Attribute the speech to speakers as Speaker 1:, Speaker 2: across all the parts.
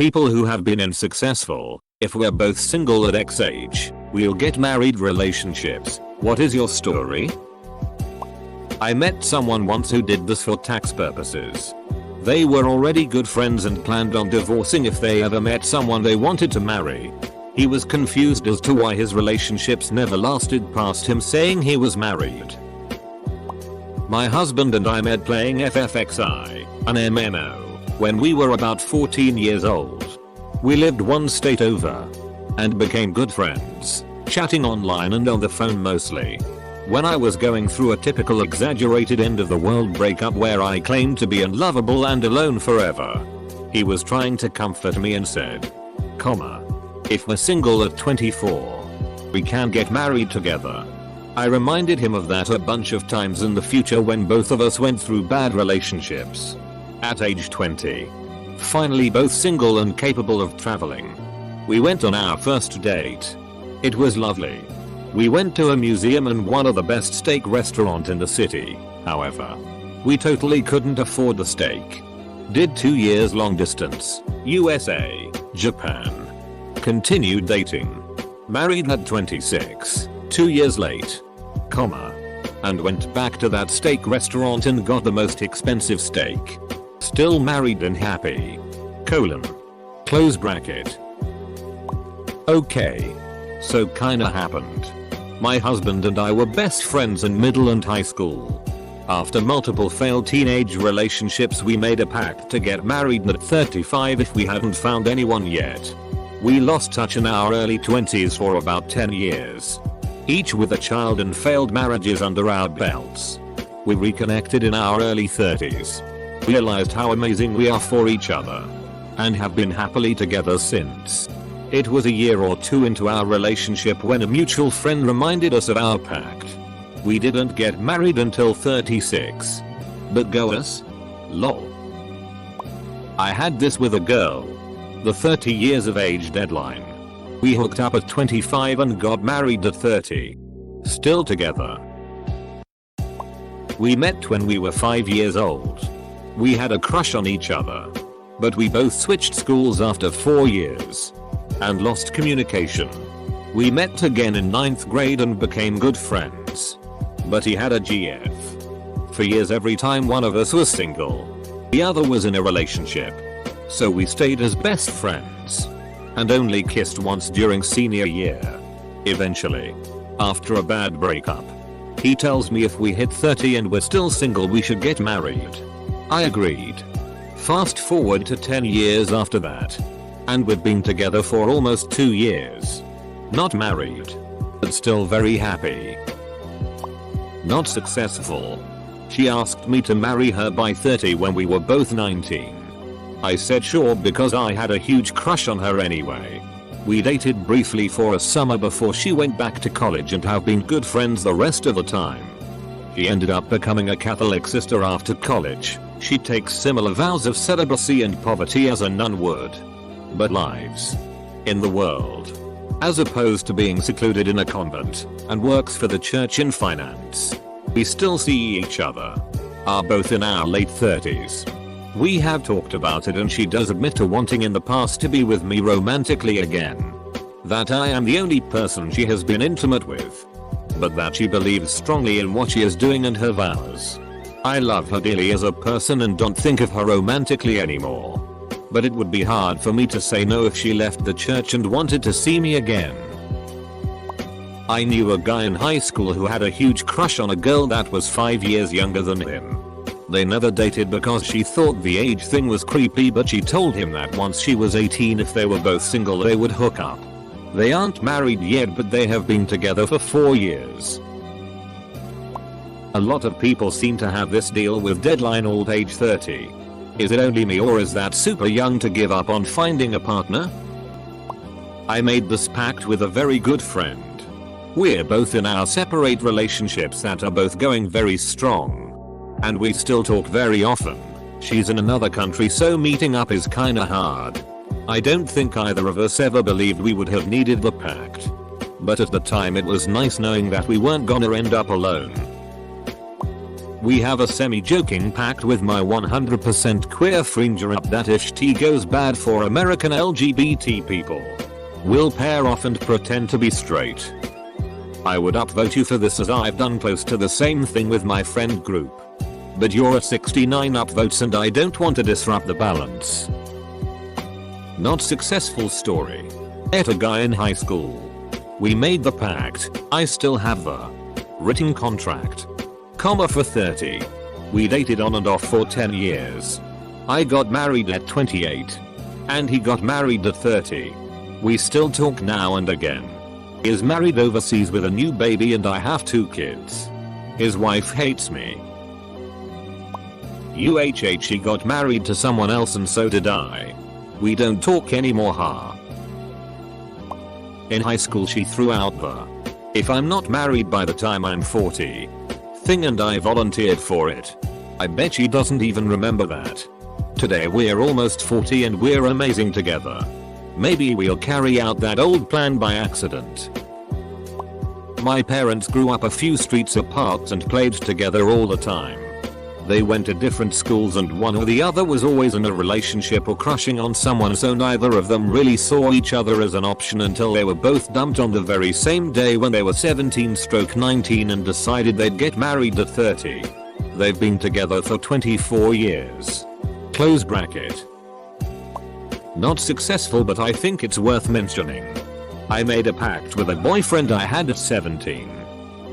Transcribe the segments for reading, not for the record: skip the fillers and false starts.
Speaker 1: people who have been unsuccessful. If we're both single at X age, we'll get married relationships. What is your story? I met someone once who did this for tax purposes. They were already good friends and planned on divorcing if they ever met someone they wanted to marry. He was confused as to why his relationships never lasted past him saying he was married. My husband and I met playing FFXI, an MMO, when we were about 14 years old. We lived one state over and became good friends, chatting online and on the phone mostly. When I was going through a typical exaggerated end of the world breakup where I claimed to be unlovable and alone forever, he was trying to comfort me and said, if we're single at 24, we can get married together. I reminded him of that a bunch of times in the future when both of us went through bad relationships. At age 20, finally both single and capable of traveling, we went on our first date. It was lovely. We went to a museum and one of the best steak restaurant in the city. However, we totally couldn't afford the steak. Did 2 years long distance, USA, Japan. Continued dating. Married at 26, 2 years late, and went back to that steak restaurant and got the most expensive steak. Still married and happy. Close bracket. Okay. So kinda happened. My husband and I were best friends in middle and high school. After multiple failed teenage relationships we made a pact to get married at 35 if we hadn't found anyone yet. We lost touch in our early 20s for about 10 years. Each with a child and failed marriages under our belts. We reconnected in our early 30s. Realized how amazing we are for each other. And have been happily together since. It was a year or two into our relationship when a mutual friend reminded us of our pact. We didn't get married until 36. But go us? Lol. I had this with a girl. The 30 years of age deadline. We hooked up at 25 and got married at 30. Still together. We met when we were 5 years old. We had a crush on each other. But we both switched schools after 4 years. And lost communication. We met again in 9th grade and became good friends. But he had a GF. For years every time one of us was single, the other was in a relationship. So we stayed as best friends. And only kissed once during senior year. Eventually, after a bad breakup, he tells me if we hit 30 and we're still single we should get married. I agreed. Fast forward to 10 years after that. And we've been together for almost 2 years. Not married. But still very happy. Not successful. She asked me to marry her by 30 when we were both 19. I said sure because I had a huge crush on her anyway. We dated briefly for a summer before she went back to college and have been good friends the rest of the time. She ended up becoming a Catholic sister after college. She takes similar vows of celibacy and poverty as a nun would. But lives in the world. As opposed to being secluded in a convent, and works for the church in finance. We still see each other. Are both in our late 30s. We have talked about it and she does admit to wanting in the past to be with me romantically again. That I am the only person she has been intimate with. But that she believes strongly in what she is doing and her vows. I love her dearly as a person and don't think of her romantically anymore. But it would be hard for me to say no if she left the church and wanted to see me again. I knew a guy in high school who had a huge crush on a girl that was 5 years younger than him. They never dated because she thought the age thing was creepy, but she told him that once she was 18 if they were both single they would hook up. They aren't married yet but they have been together for 4 years. A lot of people seem to have this deal with deadline old age 30. Is it only me or is that super young to give up on finding a partner? I made this pact with a very good friend. We're both in our separate relationships that are both going very strong. And we still talk very often. She's in another country so meeting up is kinda hard. I don't think either of us ever believed we would have needed the pact. But at the time it was nice knowing that we weren't gonna end up alone. We have a semi-joking pact with my 100% queer friend that if shit goes bad for American LGBT people, we'll pair off and pretend to be straight. I would upvote you for this as I've done close to the same thing with my friend group. But you're at 69 upvotes and I don't want to disrupt the balance. Not successful story. Met a guy in high school. We made the pact. I still have the written contract. For 30. We dated on and off for 10 years. I got married at 28. And he got married at 30. We still talk now and again. He is married overseas with a new baby and I have 2 kids. His wife hates me. He got married to someone else and so did I. We don't talk anymore In high school she threw out the "if I'm not married by the time I'm 40" thing and I volunteered for it. I bet she doesn't even remember that. Today we're almost 40 and we're amazing together. Maybe we'll carry out that old plan by accident. My parents grew up a few streets apart and played together all the time. They went to different schools and one or the other was always in a relationship or crushing on someone, so neither of them really saw each other as an option until they were both dumped on the very same day when they were 17/19 and decided they'd get married at 30. They've been together for 24 years. Close bracket. Not successful, but I think it's worth mentioning. I made a pact with a boyfriend I had at 17.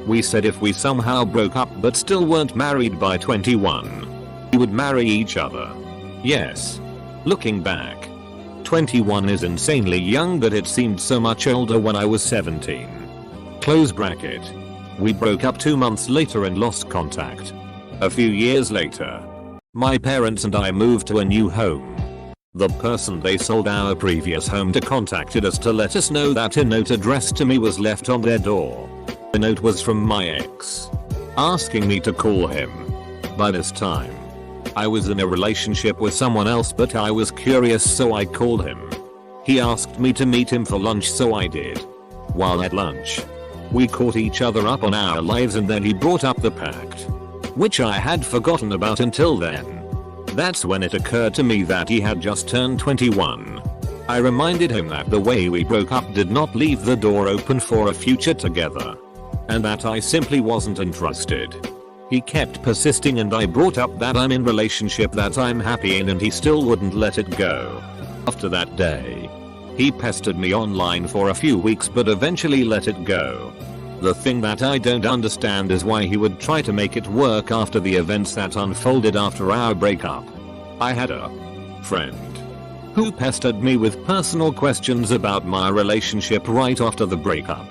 Speaker 1: We said if we somehow broke up but still weren't married by 21, we would marry each other. Yes. Looking back, 21 is insanely young, but it seemed so much older when I was 17. Close bracket. We broke up 2 months later and lost contact. A few years later, my parents and I moved to a new home. The person they sold our previous home to contacted us to let us know that a note addressed to me was left on their door. The note was from my ex, asking me to call him. By this time, I was in a relationship with someone else, but I was curious so I called him. He asked me to meet him for lunch, so I did. While at lunch, we caught each other up on our lives and then he brought up the pact, which I had forgotten about until then. That's when it occurred to me that he had just turned 21. I reminded him that the way we broke up did not leave the door open for a future together, and that I simply wasn't interested. He kept persisting and I brought up that I'm in a relationship that I'm happy in and he still wouldn't let it go. After that day, he pestered me online for a few weeks but eventually let it go. The thing that I don't understand is why he would try to make it work after the events that unfolded after our breakup. I had a friend who pestered me with personal questions about my relationship right after the breakup.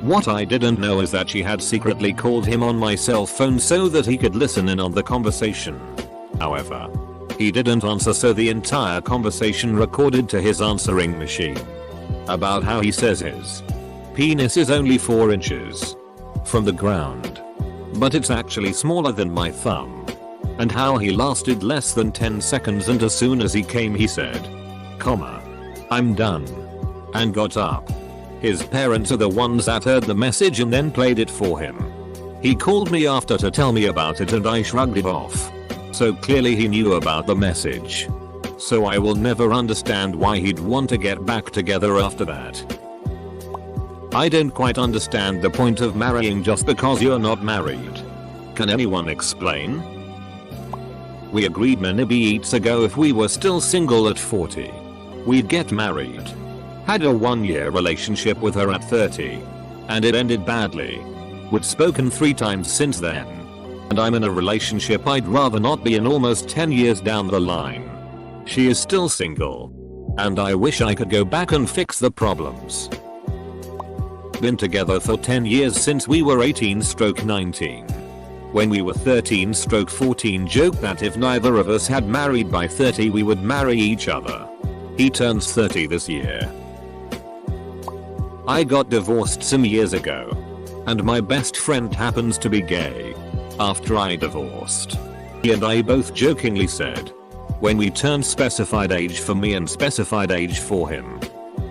Speaker 1: What I didn't know is that she had secretly called him on my cell phone so that he could listen in on the conversation. However, he didn't answer, so the entire conversation recorded to his answering machine. About how he says his penis is only 4 inches from the ground, but it's actually smaller than my thumb. And how he lasted less than 10 seconds and as soon as he came he said, "I'm done," and got up. His parents are the ones that heard the message and then played it for him. He called me after to tell me about it and I shrugged it off. So clearly he knew about the message. So I will never understand why he'd want to get back together after that. I don't quite understand the point of marrying just because you're not married. Can anyone explain? We agreed many years ago if we were still single at 40, we'd get married. Had a 1-year relationship with her at 30, and it ended badly. We'd spoken 3 times since then, and I'm in a relationship I'd rather not be in almost 10 years down the line. She is still single, and I wish I could go back and fix the problems. Been together for 10 years since we were 18/19. When we were 13/14, joked that if neither of us had married by 30 we would marry each other. He turns 30 this year. I got divorced some years ago, and my best friend happens to be gay. After I divorced, he and I both jokingly said, when we turn specified age for me and specified age for him,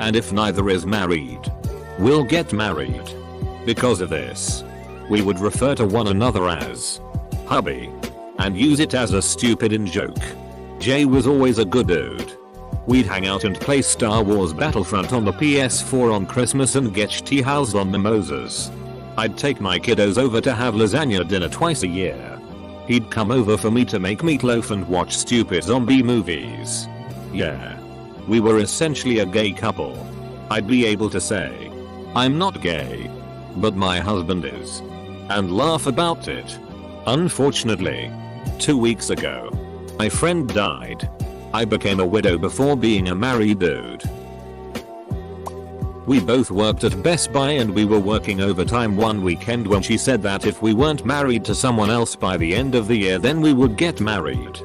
Speaker 1: and if neither is married, we'll get married. Because of this, we would refer to one another as hubby, and use it as a stupid in joke. Jay was always a good dude. We'd hang out and play Star Wars Battlefront on the PS4 on Christmas and get tea house on mimosas. I'd take my kiddos over to have lasagna dinner twice a year. He'd come over for me to make meatloaf and watch stupid zombie movies. Yeah. We were essentially a gay couple. I'd be able to say, I'm not gay, but my husband is, and laugh about it. Unfortunately, 2 weeks ago, my friend died. I became a widow before being a married dude. We both worked at Best Buy and we were working overtime one weekend when she said that if we weren't married to someone else by the end of the year then we would get married.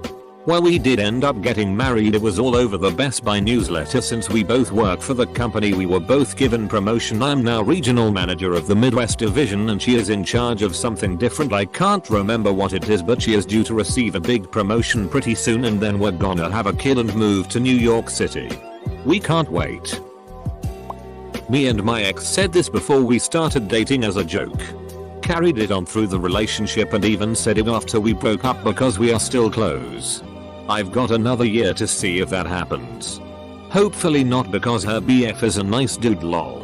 Speaker 1: Well, we did end up getting married. It was all over the Best Buy newsletter. Since we both work for the company, we were both given promotion. I'm now regional manager of the Midwest division and she is in charge of something different. I can't remember what it is, but she is due to receive a big promotion pretty soon and then we're gonna have a kid and move to New York City. We can't wait. Me and my ex said this before we started dating as a joke. Carried it on through the relationship and even said it after we broke up because we are still close. I've got another year to see if that happens. Hopefully not, because her BF is a nice dude, lol.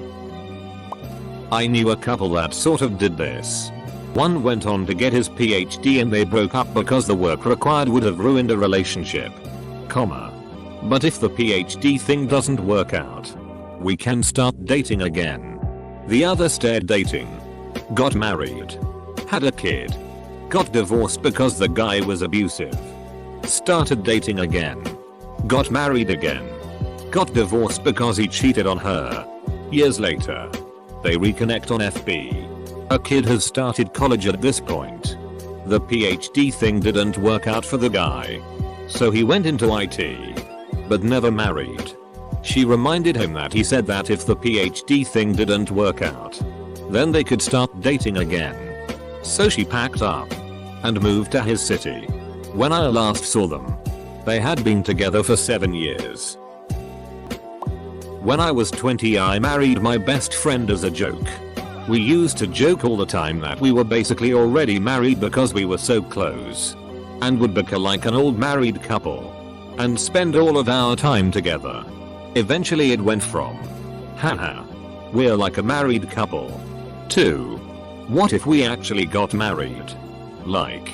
Speaker 1: I knew a couple that sort of did this. One went on to get his PhD and they broke up because the work required would have ruined a relationship. But if the PhD thing doesn't work out, we can start dating again. The other started dating, got married, had a kid, got divorced because the guy was abusive. Started dating again. Got married again. Got divorced because he cheated on her. Years later, they reconnect on FB. A kid has started college at this point. The PhD thing didn't work out for the guy, so he went into IT, but never married. She reminded him that he said that if the PhD thing didn't work out, then they could start dating again. So she packed up and moved to his city. When I last saw them, they had been together for 7 years. When I was 20, I married my best friend as a joke. We used to joke all the time that we were basically already married because we were so close, and would become like an old married couple and spend all of our time together. Eventually it went from, haha, we're like a married couple, to, what if we actually got married? Like,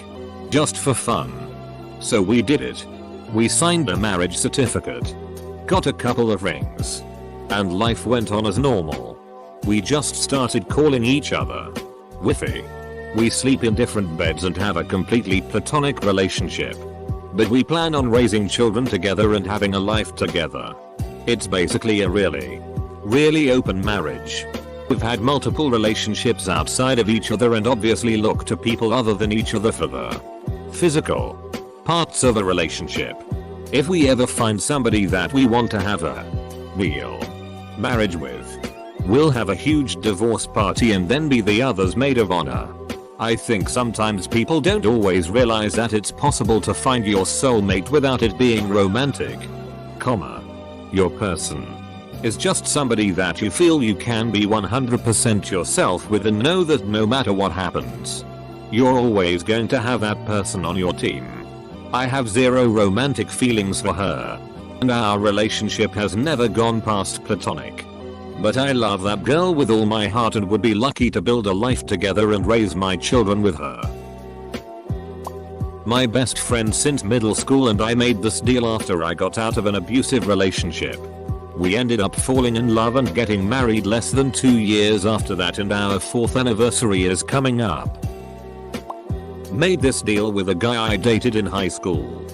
Speaker 1: just for fun. So we did it. We signed a marriage certificate, got a couple of rings, and life went on as normal. We just started calling each other Wiffy. We sleep in different beds and have a completely platonic relationship. But we plan on raising children together and having a life together. It's basically a really open marriage. We've had multiple relationships outside of each other and obviously look to people other than each other for the physical parts of a relationship. If we ever find somebody that we want to have a real marriage with, we'll have a huge divorce party and then be the other's maid of honor. I think sometimes people don't always realize that it's possible to find your soulmate without it being romantic. Your person is just somebody that you feel you can be 100% yourself with and know that no matter what happens, you're always going to have that person on your team. I have zero romantic feelings for her, and our relationship has never gone past platonic. But I love that girl with all my heart and would be lucky to build a life together and raise my children with her. My best friend since middle school and I made this deal after I got out of an abusive relationship. We ended up falling in love and getting married less than 2 years after that, and our 4th anniversary is coming up. Made this deal with a guy I dated in high school.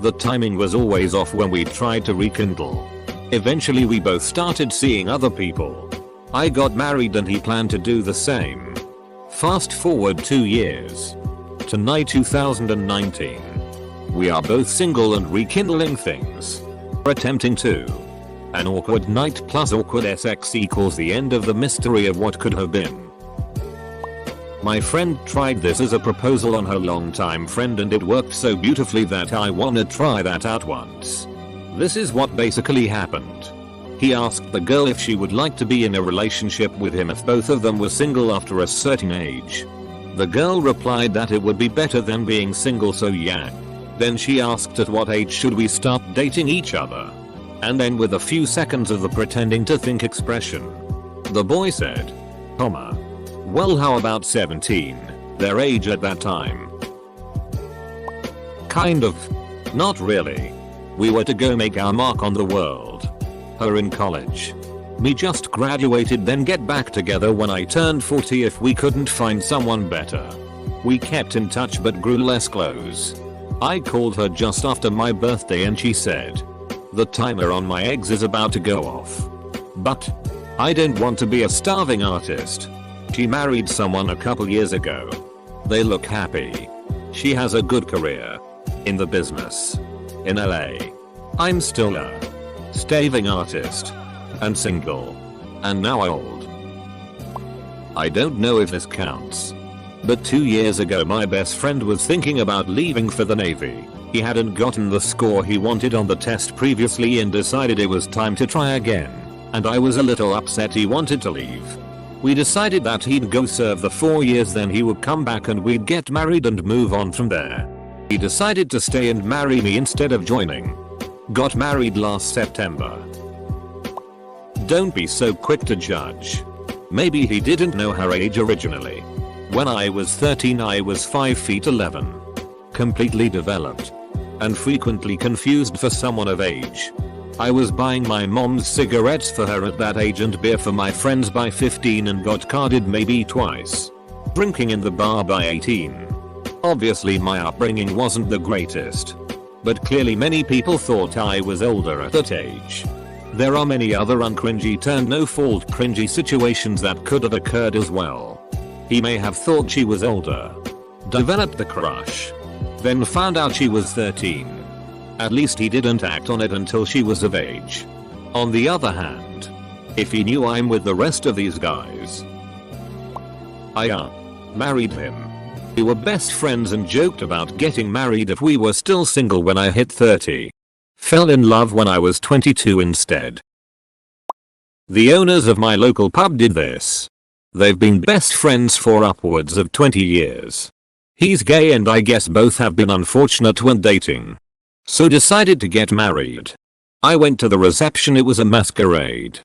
Speaker 1: The timing was always off when we tried to rekindle. Eventually we both started seeing other people. I got married and he planned to do the same. Fast forward 2 years. To 2019. We are both single and rekindling things. We're attempting to. An awkward night plus awkward sex equals the end of the mystery of what could have been. My friend tried this as a proposal on her longtime friend and it worked so beautifully that I wanna try that out once. This is what basically happened. He asked the girl if she would like to be in a relationship with him if both of them were single after a certain age. The girl replied that it would be better than being single, so yeah. Then she asked at what age should we start dating each other. And then with a few seconds of the pretending to think expression, the boy said, well, how about 17? Their age at that time. Kind of. Not really. We were to go make our mark on the world. Her in college. Me just graduated, then get back together when I turned 40 if we couldn't find someone better. We kept in touch but grew less close. I called her just after my birthday and she said, the timer on my eggs is about to go off. But I didn't want to be a starving artist. She married someone a couple years ago. They look happy. She has a good career. In the business. In LA. I'm still a starving artist. And single. And now old. I don't know if this counts. But 2 years ago my best friend was thinking about leaving for the Navy. He hadn't gotten the score he wanted on the test previously and decided it was time to try again. And I was a little upset he wanted to leave. We decided that he'd go serve the 4 years, then he would come back and we'd get married and move on from there. He decided to stay and marry me instead of joining. Got married last September. Don't be so quick to judge. Maybe he didn't know her age originally. When I was 13 I was 5 feet 11. Completely developed. And frequently confused for someone of age. I was buying my mom's cigarettes for her at that age and beer for my friends by 15 and got carded maybe twice. Drinking in the bar by 18. Obviously my upbringing wasn't the greatest. But clearly many people thought I was older at that age. There are many other uncringy turned no fault cringy situations that could have occurred as well. He may have thought she was older. Developed the crush. Then found out she was 13. At least he didn't act on it until she was of age. On the other hand, if he knew I'm with the rest of these guys. I married him. We were best friends and joked about getting married if we were still single when I hit 30. Fell in love when I was 22 instead. The owners of my local pub did this. They've been best friends for upwards of 20 years. He's gay and I guess both have been unfortunate when dating. So decided to get married. I went to the reception, it was a masquerade.